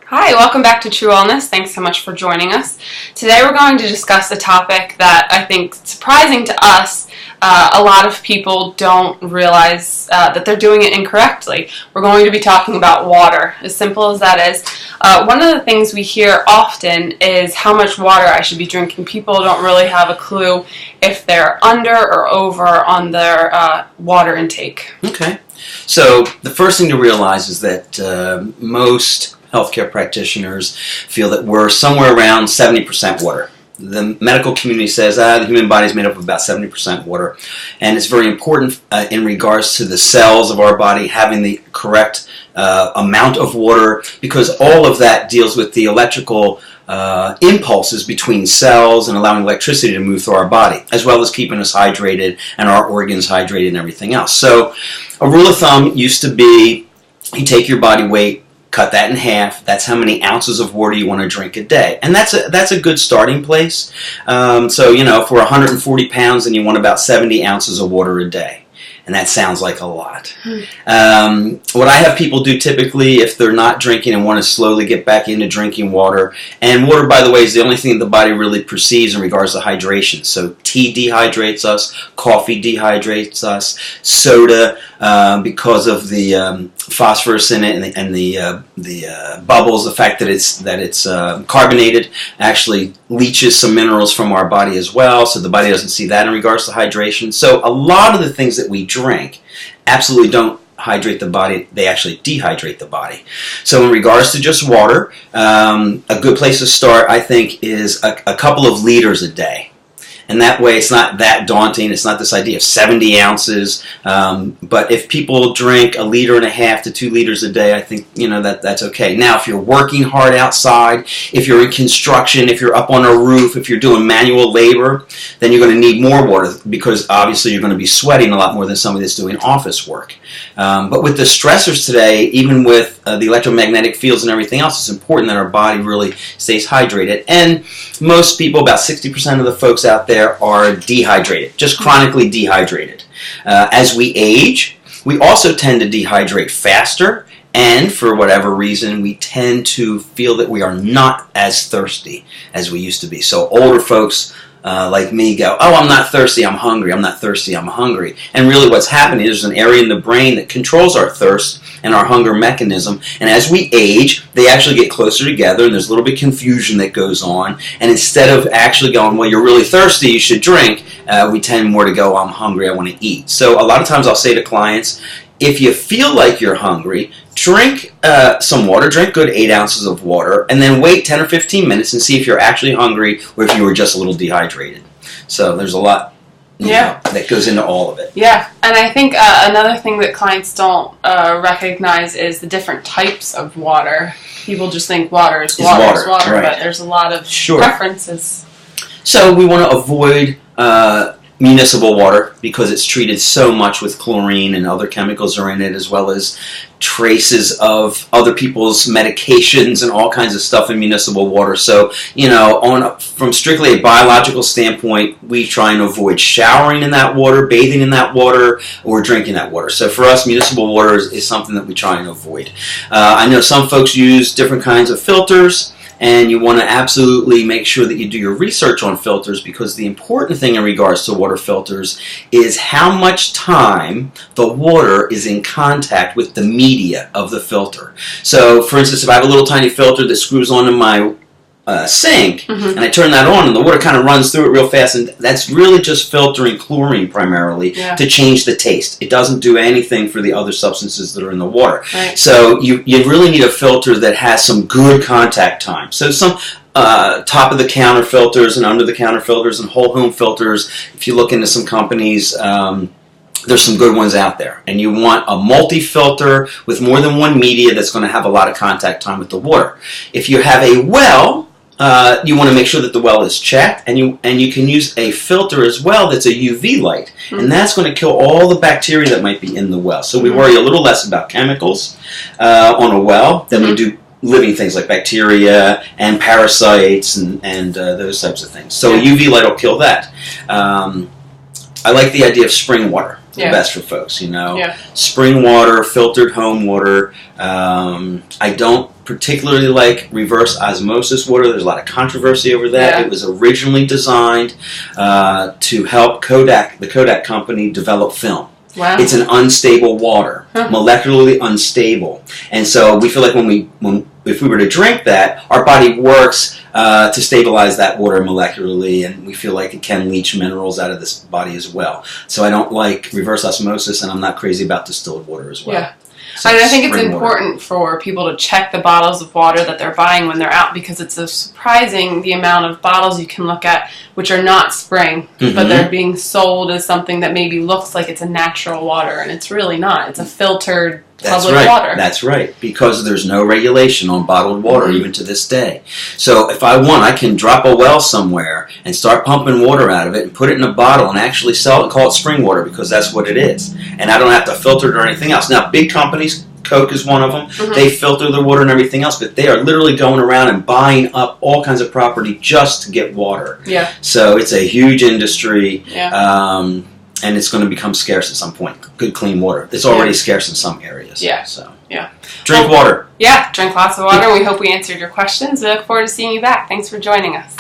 Hi, welcome back to True Wellness. Thanks so much for joining us. Today we're going to discuss a topic that I think is surprising to us. A lot of people don't realize that they're doing it incorrectly. We're going to be talking about water, as simple as that is. One of the things we hear often is how much water I should be drinking. People don't really have a clue if they're under or over on their water intake. Okay. So the first thing to realize is that most healthcare practitioners feel that we're somewhere around 70% water. The medical community says the human body is made up of about 70% water, and it's very important in regards to the cells of our body having the correct amount of water, because all of that deals with the electrical impulses between cells and allowing electricity to move through our body, as well as keeping us hydrated and our organs hydrated and everything else. So a rule of thumb used to be you take your body weight, cut that in half. That's how many ounces of water you want to drink a day. And that's a good starting place. So, if we're 140 pounds and you want about 70 ounces of water a day. And that sounds like a lot. What I have people do typically, if they're not drinking and want to slowly get back into drinking water, and water, by the way, is the only thing the body really perceives in regards to hydration. So tea dehydrates us, coffee dehydrates us, soda, because of the phosphorus in it and the bubbles, the fact that it's carbonated, actually leaches some minerals from our body as well, so the body doesn't see that in regards to hydration. So a lot of the things that we drink absolutely don't hydrate the body, they actually dehydrate the body. So in regards to just water, a good place to start, I think, is a couple of liters a day. And that way it's not that daunting. It's not this idea of 70 ounces. But if people drink 1.5 liters to 2 liters a day, I think that's okay. Now, if you're working hard outside, if you're in construction, if you're up on a roof, if you're doing manual labor, then you're going to need more water, because obviously you're going to be sweating a lot more than somebody that's doing office work. But with the stressors today, even with the electromagnetic fields and everything else, it's important that our body really stays hydrated. And most people, about 60% of the folks out there, are dehydrated, just chronically dehydrated. As we age, we also tend to dehydrate faster, and for whatever reason, we tend to feel that we are not as thirsty as we used to be. So older folks like me go, oh, I'm not thirsty, I'm hungry, I'm not thirsty, I'm hungry. And really what's happening is there's an area in the brain that controls our thirst and our hunger mechanism. And as we age, they actually get closer together, and there's a little bit of confusion that goes on. And instead of actually going, well, you're really thirsty, you should drink, we tend more to go, I'm hungry, I want to eat. So a lot of times I'll say to clients, if you feel like you're hungry, drink some water, drink good 8 ounces of water, and then wait 10 or 15 minutes and see if you're actually hungry or if you were just a little dehydrated. So there's a lot that goes into all of it. Yeah, and I think another thing that clients don't recognize is the different types of water. People just think water is water, right. But there's a lot of preferences. So we want to avoid municipal water because it's treated so much with chlorine and other chemicals are in it, as well as traces of other people's medications and all kinds of stuff in municipal water. So, from strictly a biological standpoint, we try and avoid showering in that water, bathing in that water, or drinking that water. So for us, municipal water is something that we try and avoid. I know some folks use different kinds of filters, and you want to absolutely make sure that you do your research on filters, because the important thing in regards to water filters is how much time the water is in contact with the media of the filter. So, for instance, if I have a little tiny filter that screws onto my sink, and I turn that on and the water kind of runs through it real fast, and that's really just filtering chlorine primarily to change the taste. It doesn't do anything for the other substances that are in the water. Right. So you really need a filter that has some good contact time. So some top of the counter filters and under the counter filters and whole home filters, if you look into some companies, there's some good ones out there. And you want a multi-filter with more than one media that's going to have a lot of contact time with the water. If you have a well, you want to make sure that the well is checked, and you can use a filter as well that's a UV light, and that's going to kill all the bacteria that might be in the well. So we worry a little less about chemicals on a well than we do living things like bacteria and parasites and those types of things. So a UV light will kill that. I like the idea of spring water. the Yeah. best for folks, you know. Yeah. Spring water, filtered home water. I don't particularly like reverse osmosis water. There's a lot of controversy over that. Yeah. It was originally designed to help the Kodak company develop film. Wow. It's an unstable water, molecularly unstable, and so we feel like if we were to drink that, our body works to stabilize that water molecularly, and we feel like it can leach minerals out of this body as well. So I don't like reverse osmosis, and I'm not crazy about distilled water as well. Yeah. So I think it's spring water. important for people to check the bottles of water that they're buying when they're out, because it's so surprising the amount of bottles you can look at which are not spring, but they're being sold as something that maybe looks like it's a natural water, and it's really not. It's a filtered public water. That's right, because there's no regulation on bottled water even to this day. So if I want, I can drop a well somewhere and start pumping water out of it and put it in a bottle and actually sell it and call it spring water, because that's what it is. And I don't have to filter it or anything else. Now, big companies, Coke is one of them, they filter their water and everything else, but they are literally going around and buying up all kinds of property just to get water. Yeah. So it's a huge industry. Yeah. And it's going to become scarce at some point. Good, clean water. It's already scarce in some areas. Yeah. So Yeah. drink water. Yeah, drink lots of water. We hope we answered your questions. We look forward to seeing you back. Thanks for joining us.